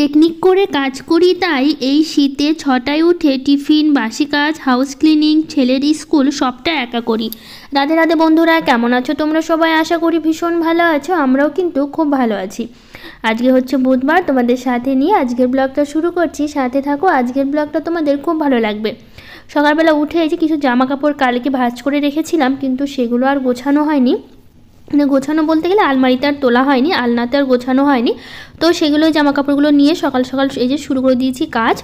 Technique করে কাজ করি, তাই এই শীতে 6টায় উঠে টিফিন, বাসি কাজ, হাউস ক্লিনিং, ছেলের স্কুল সবটা একা করি। রাধে রাধে বন্ধুরা, কেমন আছো তোমরা সবাই? আশা করি ভীষণ ভালো আছো। আমরাও কিন্তু খুব ভালো আছি। আজকে হচ্ছে বুধবার, তোমাদের সাথে নিয়ে আজকের ব্লগটা শুরু করছি। সাথে থাকো, আজকের ব্লগটা তোমাদের খুব ভালো লাগবে। সকালবেলা উঠে এই যে কিছু জামা কাপড় কালকে ভাঁজ করে রেখেছিলাম, কিন্তু সেগুলো আর গোছানো হয়নি। মানে গোছানো বলতে গেলে আলমারিতে আর তোলা হয়নি, আলনাতে আর গোছানো হয়নি। তো সেগুলো জামা কাপড়গুলো নিয়ে সকাল সকাল এই যে শুরু করে দিয়েছি কাজ।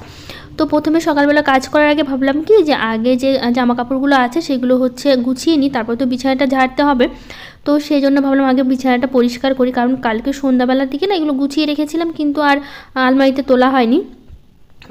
তো প্রথমে সকালবেলা কাজ করার আগে ভাবলাম কি যে আগে যে জামা কাপড়গুলো আছে সেগুলো হচ্ছে গুছিয়ে নিই, তারপর তো বিছানাটা ঝাড়তে হবে। তো সেই জন্য ভাবলাম আগে বিছানাটা পরিষ্কার করি, কারণ কালকে সন্ধ্যাবেলার দিকে না এগুলো গুছিয়ে রেখেছিলাম, কিন্তু আর আলমারিতে তোলা হয়নি।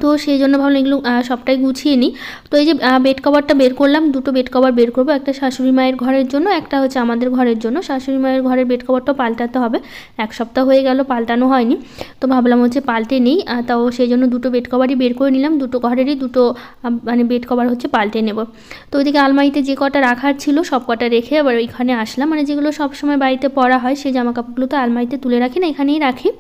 তো সেই জন্য ভাবলাম এগুলো সবটাই গুছিয়ে নিই। তো এই যে বেড কভারটা বের করলাম, দুটো বেড কভার বের করবো, একটা শাশুড়ি মায়ের ঘরের জন্য, একটা হচ্ছে আমাদের ঘরের জন্য। শাশুড়ি মায়ের ঘরের বেড কভারটা পাল্টাতে হবে, এক সপ্তাহ হয়ে গেল পাল্টানো হয়নি। তো ভাবলাম হচ্ছে পাল্টে নিই, তাও সেই জন্য দুটো বেড কভারই বের করে নিলাম। দুটো ঘরেরই দুটো মানে বেড কভার হচ্ছে পাল্টে নেব। তো ওইদিকে আলমারিতে যে কটা রাখার ছিল সব কটা রেখে আবার ওইখানে আসলাম। মানে যেগুলো সবসময় বাড়িতে পরা হয় সেই জামা কাপড়গুলো তো আলমারিতে তুলে রাখি না, এখানেই রাখি।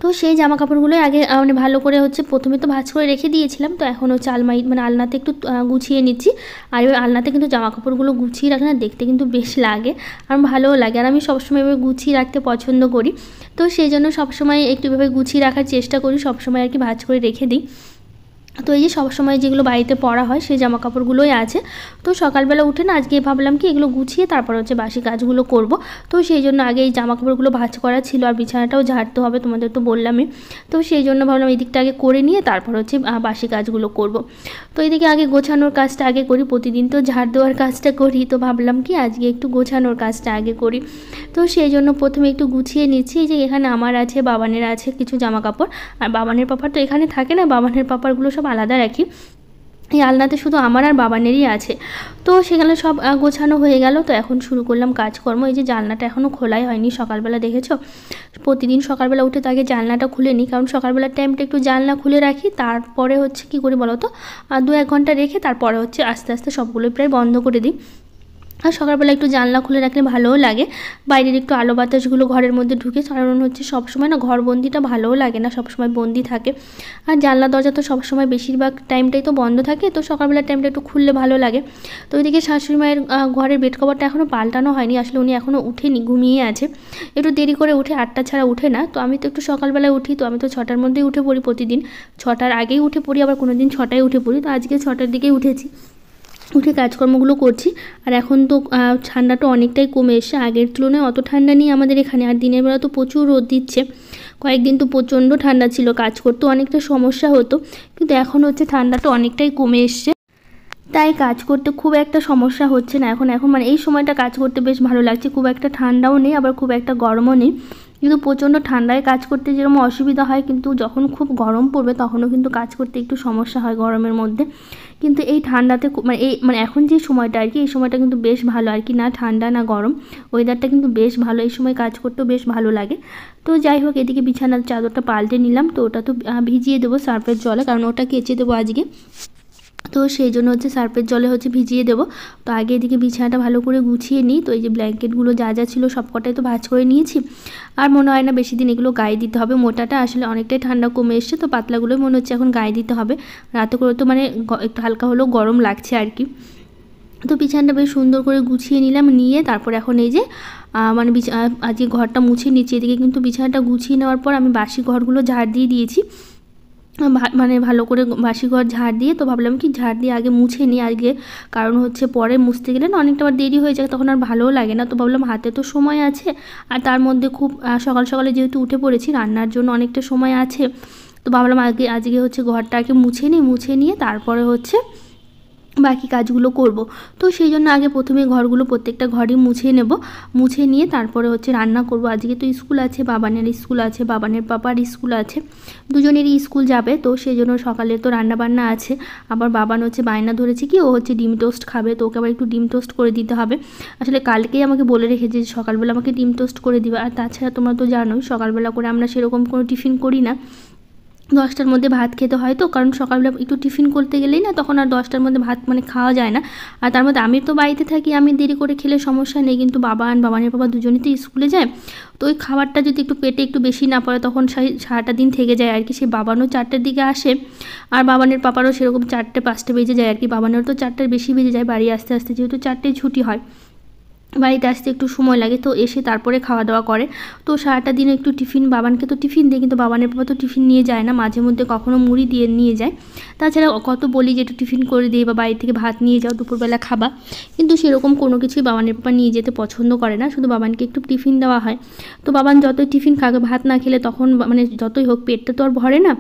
তো সেই জামা কাপড়গুলো আগে মানে ভালো করে হচ্ছে প্রথমে তো ভাঁজ করে রেখে দিয়েছিলাম। তো এখন হচ্ছে আলমারি মানে আলনাতে একটু গুছিয়ে নিচ্ছি। আর এবার আলনাতে কিন্তু জামা কাপড়গুলো গুছিয়ে রাখলে না দেখতে কিন্তু বেশ লাগে, আর ভালোও লাগে। আর আমি সবসময় এভাবে গুছিয়ে রাখতে পছন্দ করি। তো সেই জন্য সবসময় একটু এভাবে গুছিয়ে রাখার চেষ্টা করি, সবসময় আর কি ভাঁজ করে রেখে দিই। তো এই যে সবসময় যেগুলো বাড়িতে পরা হয় সেই জামা কাপড়গুলোই আছে। তো সকালবেলা উঠে না আজকে ভাবলাম কি এগুলো গুছিয়ে তারপর হচ্ছে বাসি কাজগুলো করব। তো সেই জন্য আগে এই জামা কাপড়গুলো ভাঁজ করা ছিল, আর বিছানাটাও ঝাড়তে হবে, তোমাদের তো বললামই। তো সেই জন্য ভাবলাম এই দিকটা আগে করে নিয়ে তারপর হচ্ছে বাসি কাজগুলো করব। তো এদিকে আগে গোছানোর কাজটা আগে করি, প্রতিদিন তো ঝাড় দেওয়ার কাজটা করি, তো ভাবলাম কি আজকে একটু গোছানোর কাজটা আগে করি। তো সেই জন্য প্রথমে একটু গুছিয়ে নিচ্ছি। যে এখানে আমার আছে, বাবানের আছে কিছু জামা কাপড়, আর বাবানের পাপার তো এখানে থাকে না, বাবানের পাপারগুলো সব আলাদা রাখি। এই আলনাতে শুধু আমার আর বাবানেরই আছে। তো সেখানে সব গোছানো হয়ে গেল। তো এখন শুরু করলাম কাজকর্ম। এই যে জানলাটা এখনও খোলাই হয়নি, সকালবেলা দেখেছো প্রতিদিন সকালবেলা উঠে তো আগে জানলাটা খুলে নিই, কারণ সকালবেলার টাইমটা একটু জানলা খুলে রাখি, তারপরে হচ্ছে কী করি বলো তো, 2-1 ঘন্টা রেখে তারপরে হচ্ছে আস্তে আস্তে সবগুলোই প্রায় বন্ধ করে দিই। আর সকালবেলা একটু জানলা খুলে রাখলে ভালোও লাগে, বাইরের একটু আলো বাতাসগুলো ঘরের মধ্যে ঢুকে। কারণ হচ্ছে সবসময় না ঘরবন্দিটা ভালোও লাগে না, সবসময় বন্দি থাকে। আর জানলা দরজা তো সবসময় বেশিরভাগ টাইমটাই তো বন্ধ থাকে, তো সকালবেলার টাইমটা একটু খুললে ভালো লাগে। তো ওইদিকে শাশুড়ি মায়ের ঘরের বেড কভারটা এখনও পাল্টানো হয়নি, আসলে উনি এখনও উঠেনি, ঘুমিয়ে আছে। একটু দেরি করে উঠে, 8টা ছাড়া উঠে না। তো আমি তো একটু সকালবেলায় উঠি, তো আমি তো 6টার মধ্যেই উঠে পড়ি প্রতিদিন। 6টার আগেই উঠে পড়ি, আবার কোনো দিন 6টায় উঠে পড়ি। তো আজকে 6টার দিকেই উঠেছি, উঠে কাজকর্মগুলো করছি। আর এখন তো ঠান্ডাটা অনেকটাই কমে এসছে, আগের তুলনায় অত ঠান্ডা নেই আমাদের এখানে। আর দিনের বেলা তো প্রচুর রোদ দিচ্ছে, কয়েকদিন তো প্রচণ্ড ঠান্ডা ছিল, কাজ করতেও অনেকটা সমস্যা হতো। কিন্তু এখন হচ্ছে ঠান্ডাটা অনেকটাই কমে এসছে, তাই কাজ করতে খুব একটা সমস্যা হচ্ছে না এখন। মানে এই সময়টা কাজ করতে বেশ ভালো লাগছে, খুব একটা ঠান্ডাও নেই আবার খুব একটা গরমও নেই। কিন্তু প্রচণ্ড ঠান্ডায় কাজ করতে যেরকম অসুবিধা হয়, কিন্তু যখন খুব গরম পড়বে তখনও কিন্তু কাজ করতে একটু সমস্যা হয় গরমের মধ্যে। কিন্তু এই ঠান্ডাতে মানে এখন যে সময়টা আর কি, এই সময়টা কিন্তু বেশ ভালো আর কি, না ঠান্ডা না গরম, ওয়েদারটা কিন্তু বেশ ভালো, এই সময় কাজ করতেও বেশ ভালো লাগে। তো যাই হোক, এদিকে বিছানার চাদরটা পাল্টে নিলাম। তো ওটা তো ভিজিয়ে দেবো সার্ফের জলে, কারণ ওটা কেচে দেবো আজকে। তো সেই জন্য হচ্ছে সার্ফের জলে হচ্ছে ভিজিয়ে দেবো। তো আগে এদিকে বিছানাটা ভালো করে গুছিয়ে নিই। তো এই যে ব্ল্যাঙ্কেটগুলো যা যা ছিল সবকটাই তো ভাঁজ করে নিয়েছি। আর মনে হয় না বেশি দিন এগুলো গায়ে দিতে হবে, মোটাটা আসলে অনেকটাই ঠান্ডা কমে এসছে, তো পাতলাগুলোই মনে হচ্ছে এখন গায়ে দিতে হবে। রাতে করে তো মানে একটু হালকা হলেও গরম লাগছে আর কি। তো বিছানাটা বেশ সুন্দর করে গুছিয়ে নিলাম, নিয়ে তারপর এখন এই যে মানে আজকে ঘরটা মুছে নিচ্ছি। এদিকে কিন্তু বিছানাটা গুছিয়ে নেওয়ার পর আমি বাসি ঘরগুলো ঝাড় দিয়ে দিয়েছি, মানে ভালো করে বাসি ঘর ঝাড় দিয়ে। তো ভাবলাম কি ঝাড় দিয়ে আগে মুছে নিই আগে, কারণ হচ্ছে পরে মুছতে গেলে না অনেকটা আবার দেরি হয়ে যায়, তখন আর ভালোও লাগে না। তো ভাবলাম হাতে তো সময় আছে, আর তার মধ্যে খুব সকাল সকালে যেহেতু উঠে পড়েছি, রান্নার জন্য অনেকটা সময় আছে। তো ভাবলাম আজকে হচ্ছে ঘরটা আগে মুছে নিই, মুছে নিয়ে তারপরে হচ্ছে বাকি কাজগুলো করব। তো সেই জন্য আগে প্রথমে ঘরগুলো প্রত্যেকটা ঘরই মুছে নেব, মুছে নিয়ে তারপরে হচ্ছে রান্না করব। আজকে তো স্কুল আছে, বাবানের স্কুল আছে, বাবানের পাপার স্কুল আছে, দুজনেরই স্কুল যাবে। তো সেই জন্য সকালে তো রান্না বান্না আছে। আবার বাবান হচ্ছে বায়না ধরেছে কি ও হচ্ছে ডিম টোস্ট খাবে, তো ওকে আবার একটু ডিম টোস্ট করে দিতে হবে। আসলে কালকেই আমাকে বলে রেখেছে যে সকালবেলা আমাকে ডিম টোস্ট করে দিবে। আর তাছাড়া তোমরা তো জানোই সকালবেলা করে আমরা সেরকম কোনো টিফিন করি না, 10টার মধ্যে ভাত খেতে হয়, তো কারণ সকালবেলা একটু টিফিন করতে গেলেই না তখন আর 10টার মধ্যে ভাত মানে খাওয়া যায় না। আর তার মধ্যে আমি তো বাড়িতে থাকি, আমি দেরি করে খেলে সমস্যা নেই, কিন্তু বাবানের বাবা দুজনেই তো স্কুলে যায়। তো ওই খাবারটা যদি একটু পেটে একটু বেশি না পড়ে তখন সারাটা দিন থেকে যায় আর কি। সে বাবানও 4টার দিকে আসে, আর বাবানের পাপারও সেরকম 4টে-5টে বেজে যায় আর কি। বাবানেরও তো 4টার বেশি বেজে যায় বাড়ি আসতে আসতে, যেহেতু 4টায় ছুটি হয়, বাড়িতে আসতে একটু সময় লাগে। তো এসে তারপরে খাওয়া দাওয়া করে। তো সারাটা দিন একটু টিফিন, বাবানকে তো টিফিন দেয়, কিন্তু বাবানের বাবা তো টিফিন নিয়ে যায় না, মাঝে মধ্যে কখনো মুড়ি দিয়ে নিয়ে যায়। তাছাড়া কত বলি যে একটু টিফিন করে দিই বা বাড়ি থেকে ভাত নিয়ে যাও দুপুরবেলা খাবা, কিন্তু সেরকম কোনো কিছুই বাবানের বাবা নিয়ে যেতে পছন্দ করে না, শুধু বাবানকে একটু টিফিন দেওয়া হয়। তো বাবান যতই টিফিন খাবে, ভাত না খেলে তখন মানে যতই হোক পেটটা তো আর ভরে না।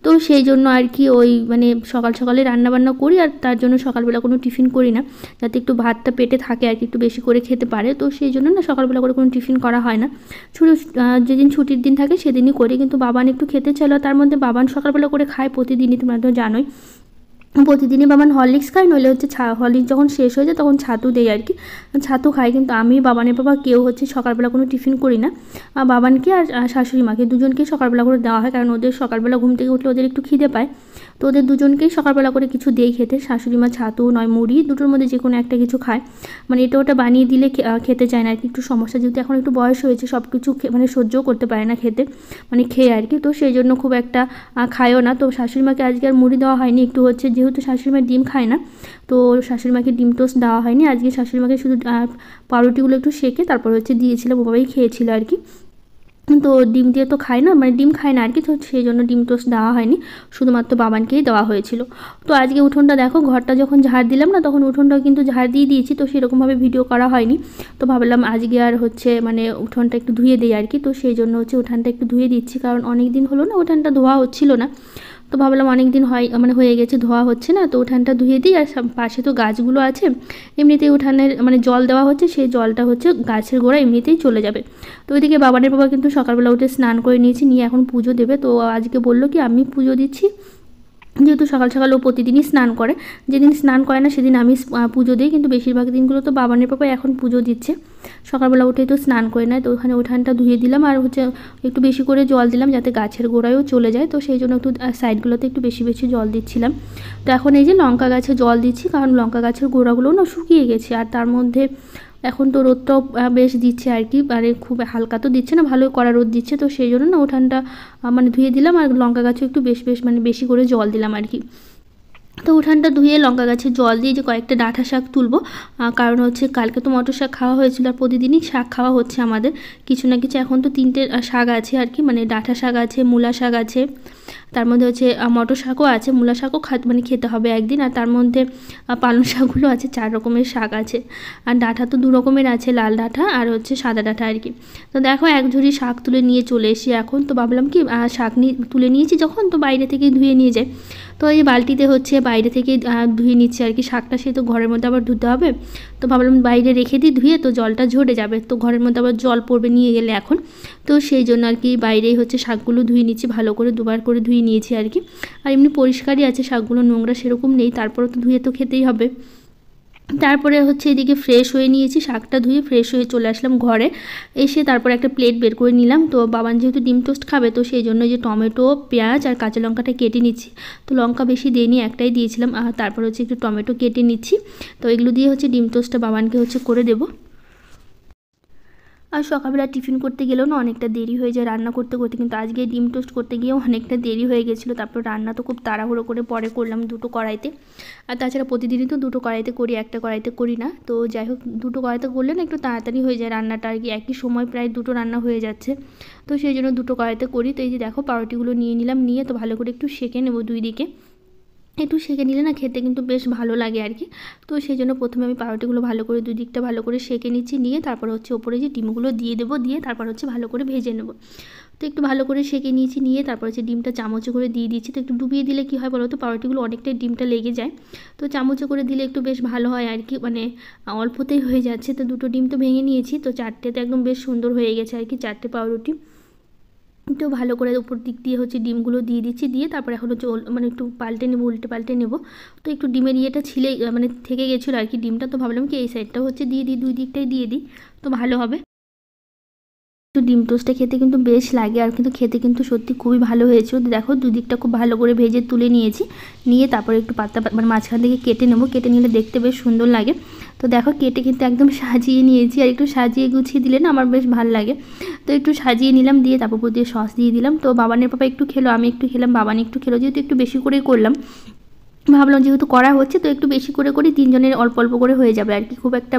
তো সেই জন্য আর কি ওই মানে সকাল সকালে রান্নাবান্না করি, আর তার জন্য সকালবেলা কোনো টিফিন করি না, যাতে একটু ভাতটা পেটে থাকে আর কি, একটু বেশি করে খেতে পারে। তো সেই জন্য না সকালবেলা করে কোনো টিফিন করা হয় না, শুধু যেদিন ছুটির দিন থাকে সেদিনই করি। কিন্তু বাবান একটু খেতে চাইলো, তার মধ্যে বাবান সকালবেলা করে খায় প্রতিদিনই, তোমরা তো জানোই প্রতিদিনই বাবান হরলিক্স খায়, নইলে হচ্ছে হরলিক্স যখন শেষ হয়ে যায় তখন ছাতু দেয় আর কি, ছাতু খায়। কিন্তু আমি বাবানের বাবা কেউ হচ্ছে সকালবেলা কোনো টিফিন করি না। বাবানকে আর শাশুড়ি মাকে দুজনকেই সকালবেলা করে দেওয়া হয়, কারণ ওদের সকালবেলা ঘুম থেকে উঠলে ওদের একটু খিদে পায়। তো ওদের দুজনকেই সকালবেলা করে কিছু দেই খেতে, শাশুড়ি মা ছাতু নয় মুড়ি, দুটোর মধ্যে যে কোনো একটা কিছু খায়। মানে এটা ওটা বানিয়ে দিলে খেতে চায় না আর কি, একটু সমস্যা, যেহেতু এখন একটু বয়স হয়েছে, সব কিছু মানে সহ্যও করতে পারে না খেতে, মানে খেয়ে আর কি। তো সেই জন্য খুব একটা খায়ও না। তো শাশুড়ি মাকে আজকে আর মুড়ি দেওয়া হয়নি, একটু হচ্ছে যেহেতু শাশুড়ি মা ডিম খায় না, তো শাশুড়ি মাকে ডিম টোস্ট দেওয়া হয়নি আজকে। শাশুড়ি মাকে শুধু পাউরুটিগুলো একটু সেঁকে তারপর হচ্ছে দিয়েছিলাম, বাবাই খেয়েছিল আর কি। তো ডিম দিয়ে তো খায় না, মানে ডিম খায় না আর কি, তো সেই জন্য ডিম টোস্ট দেওয়া হয়নি, শুধুমাত্র বাবানকেই দেওয়া হয়েছিল। তো আজকে উঠোনটা দেখো, ঘরটা যখন ঝাড় দিলাম না তখন উঠোনটাও কিন্তু ঝাড় দিয়ে দিয়েছি, তো সেরকমভাবে ভিডিও করা হয়নি। তো ভাবলাম আজকে আর হচ্ছে মানে উঠোনটা একটু ধুয়ে দিই আর কি, তো সেই জন্য হচ্ছে উঠানটা একটু ধুয়ে দিচ্ছি, কারণ অনেক দিন হলো না উঠানটা ধোয়া হচ্ছিল না। তো ভাবলাম অনেক দিন হয় মানে হয়ে গেছে ধোয়া হচ্ছে না, তো উঠানটা ধুয়ে দিই। আর পাশে তো গাছগুলো আছে, এমনিতেই উঠানের মানে জল দেওয়া হচ্ছে, সেই জলটা হচ্ছে গাছের গোড়া এমনিতেই চলে যাবে। তো ওইদিকে বাবানের বাবা কিন্তু সকালবেলা উঠে স্নান করে নিয়েছি, নিয়ে এখন পুজো দেবে। তো আজকে বললো কি আমি পুজো দিচ্ছি, যেহেতু সকাল সকাল ও প্রতিদিনই স্নান করে, যেদিন স্নান করে না সেদিন আমি পুজো দিই, কিন্তু বেশিরভাগ দিনগুলো তো বাবানের পাপা এখন পুজো দিচ্ছে, সকালবেলা উঠেই তো স্নান করে নেয়। তো ওখানে উঠানটা ধুয়ে দিলাম, আর হচ্ছে একটু বেশি করে জল দিলাম যাতে গাছের গোড়ায়ও চলে যায়, তো সেই জন্য একটু সাইডগুলোতে একটু বেশি বেশি জল দিচ্ছিলাম। তো এখন এই যে লঙ্কা গাছে জল দিচ্ছি, কারণ লঙ্কা গাছের গোড়াগুলো না শুকিয়ে গেছে, আর তার মধ্যে এখন তো রোদটাও বেশ দিচ্ছে আর কি, মানে খুব হালকা তো দিচ্ছে না, ভালোই কড়া রোদ দিচ্ছে। তো সেই জন্য না উঠানটা মানে ধুয়ে দিলাম, আর লঙ্কা গাছে একটু বেশ মানে বেশি করে জল দিলাম আর কি। তো উঠানটা ধুয়ে লঙ্কা গাছে জল দিয়ে যে কয়েকটা ডাঁটা শাক তুলবো, কারণ হচ্ছে কালকে তো মটর শাক খাওয়া হয়েছিল, আর প্রতিদিনই শাক খাওয়া হচ্ছে আমাদের কিছু না কিছু। এখন তো 3টে শাক আছে আর কি, মানে ডাঁটা শাক আছে, মূলা শাক আছে, তার মধ্যে হচ্ছে মটর শাকও আছে, মূলা শাকও মানে খেতে হবে একদিন, আর তার মধ্যে পালং শাকগুলো আছে, 4 রকমের শাক আছে। আর ডাঁটা তো 2 রকমের আছে, লাল ডাঁটা আর হচ্ছে সাদা ডাঁটা আর কি। তো দেখো এক ঝুড়ি শাক তুলে নিয়ে চলে এসি এখন। তো ভাবলাম কি শাক তুলে নিয়েছি যখন, তো বাইরে থেকে ধুয়ে নিয়ে যায়। তো এই বালতিতে হচ্ছে বাইরে থেকে ধুয়ে নিচ্ছি আর কি শাকটা, সে তো ঘরের মধ্যে আবার ধুতে হবে। তো ভাবলাম বাইরে রেখে দিই ধুয়ে, তো জলটা ঝরে যাবে, তো ঘরের মধ্যে আবার জল পড়বে নিয়ে গেলে এখন। তো সেই জন্য আর কি বাইরেই হচ্ছে শাকগুলো ধুয়ে নিচ্ছি, ভালো করে 2বার করে ধুয়ে নিয়েছি আর কি। আর এমনি পরিষ্কারই আছে শাকগুলো, নোংরা সেরকম নেই, তারপরে তো ধুয়ে তো খেতেই হবে। তারপরে হচ্ছে এদিকে ফ্রেশ হয়ে নিয়েছি, শাকটা ধুয়ে ফ্রেশ হয়ে চলে আসলাম ঘরে। এসে তারপর একটা প্লেট বের করে নিলাম। তো বাবান যেহেতু ডিম টোস্ট খাবে, তো সেই জন্য যে টমেটো, পেঁয়াজ আর কাঁচা লঙ্কাটা কেটে নিচ্ছি। তো লঙ্কা বেশি দিইনি, একটাই দিয়েছিলাম। আর তারপর হচ্ছে একটু টমেটো কেটে নিচ্ছি। তো এগুলো দিয়ে হচ্ছে ডিম টোস্টটা বাবানকে হচ্ছে করে দেবো। আর সকালবেলা টিফিন করতে গেলেও না অনেকটা দেরি হয়ে যায় রান্না করতে করতে, কিন্তু আজকে ডিম টোস্ট করতে গিয়েও অনেকটা দেরি হয়ে গেছিলো। তারপর রান্না তো খুব তাড়াহুড়ো করে পরে করলাম 2টো কড়াইতে। আর তাছাড়া প্রতিদিনই তো 2টো কড়াইতে করি, একটা কড়াইতে করি না। তো যাই হোক 2টো কড়াইতে করলে না একটু তাড়াতাড়ি হয়ে যায় রান্নাটা আর কি, একই সময় প্রায় 2টো রান্না হয়ে যাচ্ছে। তো সেই জন্য 2টো কড়াইতে করি। তো এই যে দেখো পাউরুটিগুলো নিয়ে নিলাম, নিয়ে তো ভালো করে একটু সেঁকে নেবো, 2 দিকে একটু সেঁকে নিলে না খেতে কিন্তু বেশ ভালো লাগে আর কি। তো সেই জন্য প্রথমে আমি পাউরুটিগুলো ভালো করে 2 দিকটা ভালো করে সেঁকে নিচ্ছি, নিয়ে তারপর হচ্ছে ওপরে যে ডিমগুলো দিয়ে দেবো, দিয়ে তারপর হচ্ছে ভালো করে ভেজে নেব। তো একটু ভালো করে সেঁকে নিয়েছি, নিয়ে তারপর হচ্ছে ডিমটা চামচে করে দিয়ে দিচ্ছি। তো একটু ডুবিয়ে দিলে কী হয় বলো তো, পাউরুটিগুলো অনেকটাই ডিমটা লেগে যায়। তো চামচে করে দিলে একটু বেশ ভালো হয় আর কি, মানে অল্পতেই হয়ে যাচ্ছে। তো 2টো ডিম তো ভেঙে নিয়েছি, তো 4টেতে একদম বেশ সুন্দর হয়ে গেছে আর কি, 4টে পাউরুটি। তো ভালো করে উপর দিক দিয়ে হচ্ছে ডিমগুলো দিয়ে দিচ্ছি, দিয়ে তারপর এখন হচ্ছে মানে একটু পাল্টে নেবো, উল্টে পাল্টে নেবো। তো একটু ডিমের ইয়েটা ছিলে মানে থেকে গেছিলো আর কি ডিমটা, তো ভাবলাম কি এই সাইডটাও হচ্ছে দিয়ে দিই, 2 দিকটাই দিয়ে দিই, তো ভালো হবে। একটু ডিম টোস্টটা খেতে কিন্তু বেশ লাগে, আর কিন্তু খেতে কিন্তু সত্যি খুবই ভালো হয়েছিল। দেখো দুদিকটা খুব ভালো করে ভেজে তুলে নিয়েছি, নিয়ে তারপরে একটু পাতা মানে মাঝখান থেকে কেটে নেবো, কেটে নিলে দেখতে বেশ সুন্দর লাগে। তো দেখো কেটে কিন্তু একদম সাজিয়ে নিয়েছি, আর একটু সাজিয়ে গুছিয়ে দিলে না আমার বেশ ভালো লাগে। তো একটু সাজিয়ে নিলাম, দিয়ে তারপর দিয়ে সস দিয়ে দিলাম। তো বাবানের পাপা একটু খেলো, আমি একটু খেলাম, বাবান একটু খেলো, যেহেতু একটু বেশি করেই করলাম। ভাবলাম যেহেতু করা হচ্ছে তো একটু বেশি করে করি, তিনজনের অল্প অল্প করে হয়ে যাবে আর কি। খুব একটা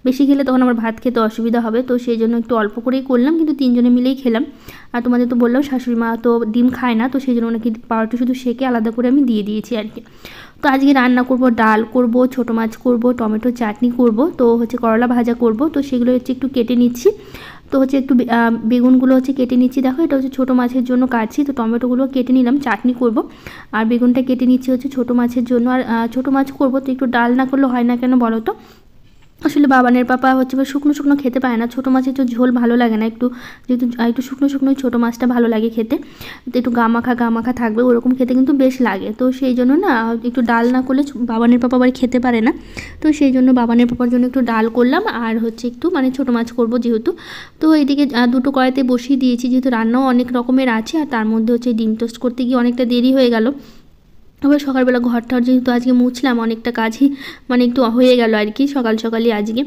বেশি খেলে তখন আমার ভাত খেতে অসুবিধা হবে, তো সেই জন্য একটু অল্প করেই করলাম, কিন্তু তিনজনে মিলেই খেলাম। আর তোমাদের তো বললাম শাশুড়ি মা তো ডিম খায় না, তো সেই জন্য ওনাকে পাউরুটি শুধু সেকে আলাদা করে আমি দিয়ে দিয়েছি আর কি। তো আজকে রান্না করব, ডাল করব, ছোটো মাছ করব, টমেটো চাটনি করব, তো হচ্ছে করলা ভাজা করব। তো সেগুলো হচ্ছে একটু কেটে নিচ্ছি। তো হচ্ছে একটু বেগুনগুলো হচ্ছে কেটে নিচ্ছি, দেখো এটা হচ্ছে ছোটো মাছের জন্য কাটছি। তো টমেটোগুলো কেটে নিলাম, চাটনি করব। আর বেগুনটা কেটে নিচ্ছি হচ্ছে ছোটো মাছের জন্য। আর ছোটো মাছ করব তো একটু ডাল না করলে হয় না কেন বলো তো, আসলে বাবানের পাপা হচ্ছে বা শুকনো শুকনো খেতে পায় না, ছোটো মাছের তো ঝোল ভালো লাগে না, একটু যেহেতু একটু শুকনো শুকনোই ছোটো মাছটা ভালো লাগে খেতে, তো একটু গামাখা থাকবে ওরকম খেতে কিন্তু বেশ লাগে। তো সেই জন্য না একটু ডাল না করলে বাবানের পাপা আবার খেতে পারে না, তো সেই জন্য বাবানের পাপার জন্য একটু ডাল করলাম। আর হচ্ছে একটু মানে ছোটো মাছ করব যেহেতু, তো এইদিকে দুটো কড়াইতে বসিয়ে দিয়েছি, যেহেতু রান্নাও অনেক রকমের আছে। আর তার মধ্যে হচ্ছে ডিম টোস্ট করতে গিয়ে অনেকটা দেরি হয়ে গেল। আবার সকালবেলা ঘরটা যেহেতু আজকে মুছলাম, অনেকটা কাজই মানে একটু হয়ে গেল আর কি সকালই আজকে।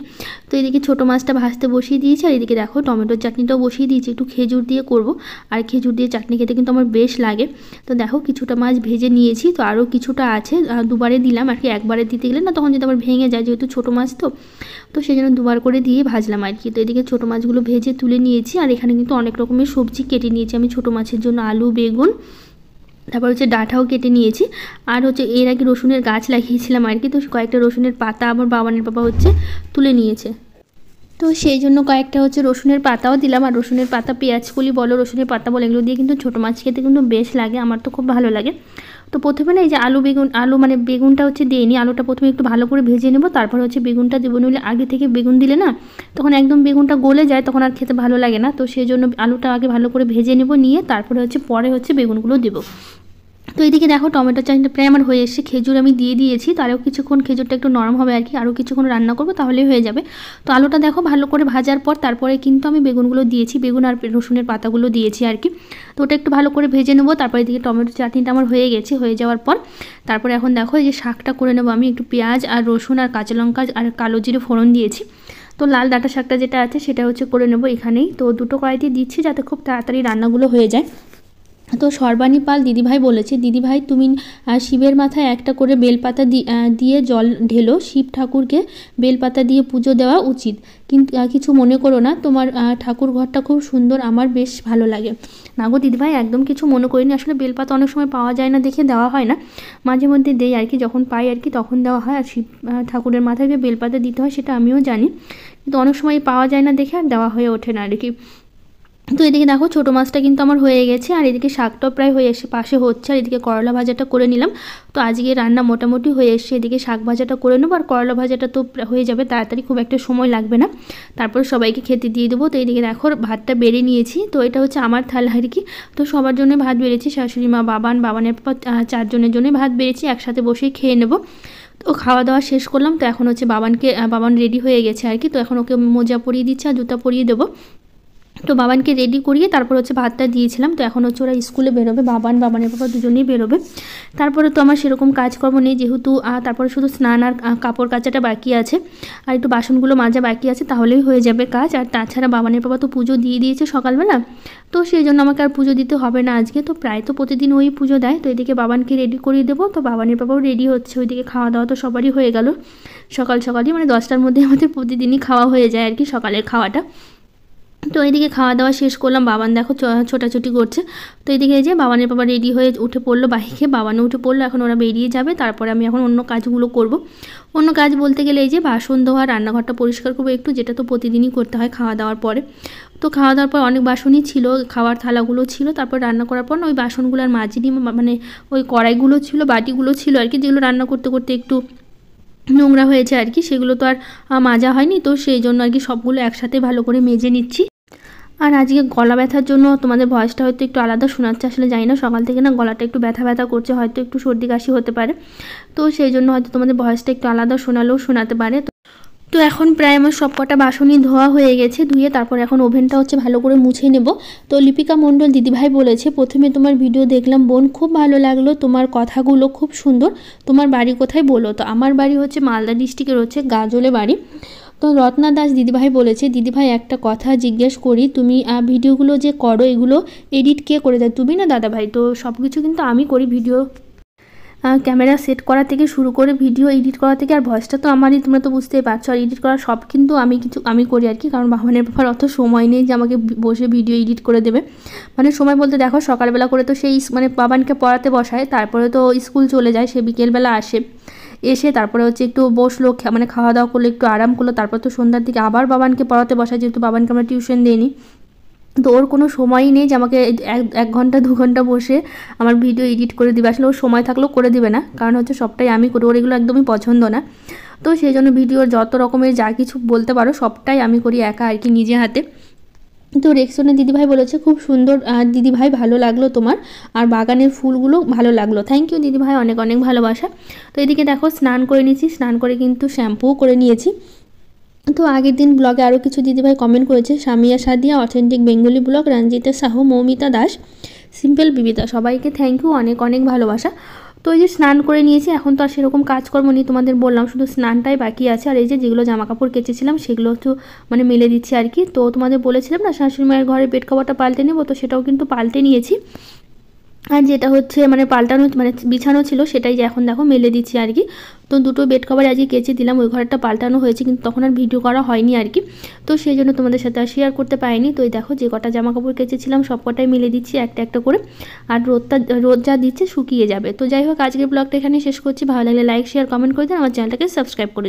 তো এদিকে ছোটো মাছটা ভাজতে বসিয়ে দিয়েছি, আর এদিকে দেখো টমেটোর চাটনিটাও বসিয়ে দিয়েছি, একটু খেজুর দিয়ে করব। আর খেজুর দিয়ে চাটনি খেতে কিন্তু আমার বেশ লাগে। তো দেখো কিছুটা মাছ ভেজে নিয়েছি, তো আরও কিছুটা আছে, দুবারে দিলাম আর কি, একবারে দিতে গেলে না তখন যদি আবার ভেঙে যায়, যেহেতু ছোটো মাছ তো সেই জন্য দুবার করে দিয়ে ভাজলাম আর কি। তো এদিকে ছোটো মাছগুলো ভেজে তুলে নিয়েছি, আর এখানে কিন্তু অনেক রকমের সবজি কেটে নিয়েছি আমি ছোটো মাছের জন্য, আলু, বেগুন, তারপর হচ্ছে ডাঁটাও কেটে নিয়েছি। আর হচ্ছে এর আগে রসুনের গাছ লাগিয়েছিলাম আর কি, তো কয়েকটা রসুনের পাতা আমার বাবানের বাবা হচ্ছে তুলে নিয়েছে, তো সেই জন্য কয়েকটা হচ্ছে রসুনের পাতাও দিলাম। আর রসুনের পাতা, পেঁয়াজ কলি বলো, রসুনের পাতা বলো, এগুলো দিয়ে কিন্তু ছোটো মাছ খেতে কিন্তু বেশ লাগে, আমার তো খুব ভালো লাগে। তো প্রথমে না এই যে আলু মানে বেগুনটা হচ্ছে দিইনি, আলুটা প্রথমে একটু ভালো করে ভেজে নেবো, তারপর হচ্ছে বেগুনটা দেবো, নইলে আগে থেকে বেগুন দিলে না তখন একদম বেগুনটা গলে যায়, তখন আর খেতে ভালো লাগে না। তো সেই জন্য আলুটা আগে ভালো করে ভেজে নেবো, নিয়ে তারপরে হচ্ছে পরে হচ্ছে বেগুনগুলো দেবো। তো এদিকে দেখো টমেটো চাটনিটা প্রায় আমার হয়ে এসেছে, খেজুর আমি দিয়ে দিয়েছি, তো আরও কিছুক্ষণ খেজুরটা একটু নরম হবে আর কি, আরও কিছুক্ষণ রান্না করবো তাহলেই হয়ে যাবে। তো আলুটা দেখো ভালো করে ভাজার পর তারপরে কিন্তু আমি বেগুনগুলো দিয়েছি, বেগুন আর রসুনের পাতাগুলো দিয়েছি আর কি। তো ওটা একটু ভালো করে ভেজে নেবো, তারপরে এদিকে টমেটো চাটনিটা আমার হয়ে গেছে, হয়ে যাওয়ার পর তারপরে এখন দেখো এই যে শাকটা করে নেবো আমি, একটু পেঁয়াজ আর রসুন আর কাঁচা লঙ্কা আর কালো জিরে ফোড়ন দিয়েছি। তো লাল ডাঁটা শাকটা যেটা আছে সেটা হচ্ছে করে নেবো এখানেই। তো দুটো কড়াইতে দিচ্ছি যাতে খুব তাড়াতাড়ি রান্নাগুলো হয়ে যায়। তো সর্বাণী পাল দিদিভাই বলেছে, দিদিভাই তুমি শিবের মাথায় একটা করে বেলপাতা দিয়ে জল ঢেলো, শিব ঠাকুরকে বেলপাতা দিয়ে পুজো দেওয়া উচিত, কিন্তু কিছু মনে করো না, তোমার ঠাকুর ঘরটা খুব সুন্দর, আমার বেশ ভালো লাগে। না গো দিদিভাই একদম কিছু মনে করিনি, আসলে বেলপাতা অনেক সময় পাওয়া যায় না দেখে দেওয়া হয় না, মাঝে মধ্যে দেই আর কি, যখন পাই আর কি তখন দেওয়া হয়। আর শিব ঠাকুরের মাথায় যে বেলপাতা দিতে হয় সেটা আমিও জানি, কিন্তু অনেক সময় পাওয়া যায় না দেখে আর দেওয়া হয়ে ওঠে না আর কি। তো এদিকে দেখো ছোটো মাছটা কিন্তু আমার হয়ে গেছে, আর এদিকে শাকটাও প্রায় হয়ে এসে পাশে হচ্ছে, আর এদিকে করলা ভাজাটা করে নিলাম। তো আজকে রান্না মোটামুটি হয়ে এসছে, এদিকে শাক ভাজাটা করে নেবো, আর করলা ভাজাটা তো হয়ে যাবে তাড়াতাড়ি, খুব একটা সময় লাগবে না, তারপর সবাইকে খেতে দিয়ে দেবো। তো এইদিকে দেখো ভাতটা বেড়ে নিয়েছি, তো এটা হচ্ছে আমার থালা আর কি। তো সবার জন্য ভাত বেড়েছি, শাশুড়ি মা, বাবানের পর 4 জনের জন্যই ভাত বেড়েছি, একসাথে বসেই খেয়ে নেবো। তো খাওয়া দাওয়া শেষ করলাম, তো এখন হচ্ছে বাবান রেডি হয়ে গেছে আর কি, তো এখন ওকে মোজা পরিয়ে দিচ্ছে আর জুতা পরিয়ে দেবো। তো বাবানকে রেডি করিয়ে তারপর হচ্ছে ভাতটা দিয়েছিলাম। তো এখন হচ্ছে ওরা স্কুলে বেরোবে, বাবানের বাবা দুজনেই বেরোবে। তারপরে তো আমার সেরকম কাজকর্ম নেই যেহেতু, তারপরে শুধু স্নান আর কাপড় কাচাটা বাকি আছে, আর একটু বাসনগুলো মাজা বাকি আছে, তাহলেই হয়ে যাবে কাজ। আর তাছাড়া বাবানের বাবা তো পুজো দিয়ে দিয়েছে সকালবেলা, তো সেই জন্য আমাকে আর পুজো দিতে হবে না আজকে, তো প্রায় তো প্রতিদিন ওই পুজো দেয়। তো এদিকে বাবানকে রেডি করিয়ে দেবো, তো বাবানের বাবাও রেডি হচ্ছে, ওইদিকে খাওয়া দাওয়া তো সবারই হয়ে গেল সকালই, মানে 10টার মধ্যে আমাদের প্রতিদিনই খাওয়া হয়ে যায় আর কি, সকালের খাওয়াটা। তো এইদিকে খাওয়া দাওয়া শেষ করলাম, বাবান দেখো ছোটাছুটি করছে। তো এইদিকে এই যে বাবানের বাবা রেডি হয়ে উঠে পড়লো বাইকে, বাবানও উঠে পড়লো, এখন ওরা বেরিয়ে যাবে, তারপরে আমি এখন অন্য কাজগুলো করব। অন্য কাজ বলতে গেলে এই যে বাসন ধোয়া, রান্নাঘরটা পরিষ্কার করবো একটু, যেটা তো প্রতিদিনই করতে হয় খাওয়া দাওয়ার পরে। তো খাওয়া দাওয়ার পর অনেক বাসনই ছিল, খাওয়ার থালাগুলো ছিল, তারপর রান্না করার পর না ওই বাসনগুলো আর মাজিনি, মানে ওই কড়াইগুলো ছিল, বাটিগুলো ছিল আর কি, যেগুলো রান্না করতে করতে একটু নোংরা হয়েছে আর কি, সেগুলো তো আর মাজা হয়নি, তো সেই জন্য আর কি সবগুলো একসাথে ভালো করে মেজে নিচ্ছি। আর আজকে গলা ব্যথার জন্য তোমাদের ভয়েসটা হয়তো একটু আলাদা শোনাচ্ছে, আসলে জানি না সকাল থেকে না গলাটা একটু ব্যথা করছে, হয়তো একটু সর্দি কাশি হতে পারে, তো সেই জন্য হয়তো তোমাদের ভয়েসটা একটু আলাদা শোনালেও শোনাতে পারে। তো এখন প্রায় আমার সব কটা বাসনই ধোয়া হয়ে গেছে, ধুয়ে তারপর এখন ওভেনটা হচ্ছে ভালো করে মুছে নেব। তো লিপিকা মণ্ডল দিদিভাই বলেছে, প্রথমে তোমার ভিডিও দেখলাম বোন, খুব ভালো লাগলো, তোমার কথাগুলো খুব সুন্দর, তোমার বাড়ি কোথায় বলো? তো আমার বাড়ি হচ্ছে মালদা ডিস্ট্রিক্টের হচ্ছে গাজলে বাড়ি। তো রত্না দাস দিদিভাই বলেছে, দিদিভাই একটা কথা জিজ্ঞেস করি, তুমি ভিডিওগুলো যে করো এগুলো এডিট কে করে দেয়, তুমি না দাদাভাই? তো সব কিছু কিন্তু আমি করি, ভিডিও ক্যামেরা সেট করা থেকে শুরু করে ভিডিও এডিট করা থেকে, আর ভয়েসটা তো আমারই, তোমরা তো বুঝতেই পারছো, আর এডিট করা সব কিন্তু আমি করি আর কি। কারণ বাবানের ব্যাপার অত সময় নেই যে আমাকে বসে ভিডিও এডিট করে দেবে। মানে সময় বলতে দেখো সকালবেলা করে তো সেই মানে বাবানকে পড়াতে বসায়, তারপরে তো স্কুল চলে যায়, সে বিকেলবেলা আসে, এসে তারপরে হচ্ছে একটু বসলো, মানে খাওয়া দাওয়া করলো, একটু আরাম করলো, তারপর তো সন্ধ্যার দিকে আবার বাবানকে পড়াতে বসায়, যেহেতু বাবানকে আমরা টিউশন দিইনি। তো ওর কোনো সময়ই নেই যে আমাকে 1 ঘন্টা 2 ঘন্টা বসে আমার ভিডিও এডিট করে দিবে। আসলে ওর সময় থাকলেও করে দিবে না, কারণ হচ্ছে সবটাই আমি করি, ওর এগুলো একদমই পছন্দ না। তো সেই জন্য ভিডিওর যত রকমের যা কিছু বলতে পারো সবটাই আমি করি একা আর কি, নিজে হাতে। তো রেক্সনের দিদিভাই বলেছে, খুব সুন্দর দিদিভাই, ভালো লাগলো তোমার, আর বাগানের ফুলগুলো ভালো লাগলো। থ্যাংক ইউ দিদিভাই, অনেক অনেক ভালোবাসা। তো এদিকে দেখো স্নান করে নিয়েছি, স্নান করে কিন্তু শ্যাম্পুও করে নিয়েছি। তো আগের দিন ব্লগে আরও কিছু দিদিভাই কমেন্ট করেছে, Samia Sadia, authentic Bengali blog, Ranjita Sahu, Moumita Das, simple Bibita, সবাইকে থ্যাংক ইউ, অনেক অনেক ভালোবাসা। তো এই যে স্নান করে নিয়েছি, এখন তো আর সেরকম কাজকর্ম নেই, তোমাদের বললাম শুধু স্নানটাই বাকি আছে। আর এই যেগুলো জামা কাপড় কেচেছিলাম সেগুলো তো মানে মেলে দিচ্ছি আর কি। তো তোমাদের বলেছিলাম না শাশুড়ি মায়ের ঘরে বেড কভারটা পাল্টে নেবো, তো সেটাও কিন্তু পাল্টে নিয়েছি। আর যেটা হচ্ছে মানে পাল্টানো মানে বিছানো ছিল সেটাই যে এখন দেখো মেলে দিচ্ছি আর কি। তো দুটো বেড কভার আজকে কেচে দিলাম, ওই ঘরটা পাল্টানো হয়েছে, কিন্তু তখন আর ভিডিও করা হয়নি আর কি। তো সেই জন্য তোমাদের সাথে আর শেয়ার করতে পারিনি। তো এই দেখো যে কটা জামা কাপড় কেচেছিলাম সব কটাই মেলে দিচ্ছি একটা একটা করে, আর রোদ যা দিচ্ছে শুকিয়ে যাবে। তো যাই হোক, আজকের ব্লগটা এখানে শেষ করছি। ভালো লাগলে লাইক শেয়ার কমেন্ট করে দিন, আমার চ্যানেলটাকে সাবস্ক্রাইব করে দিন।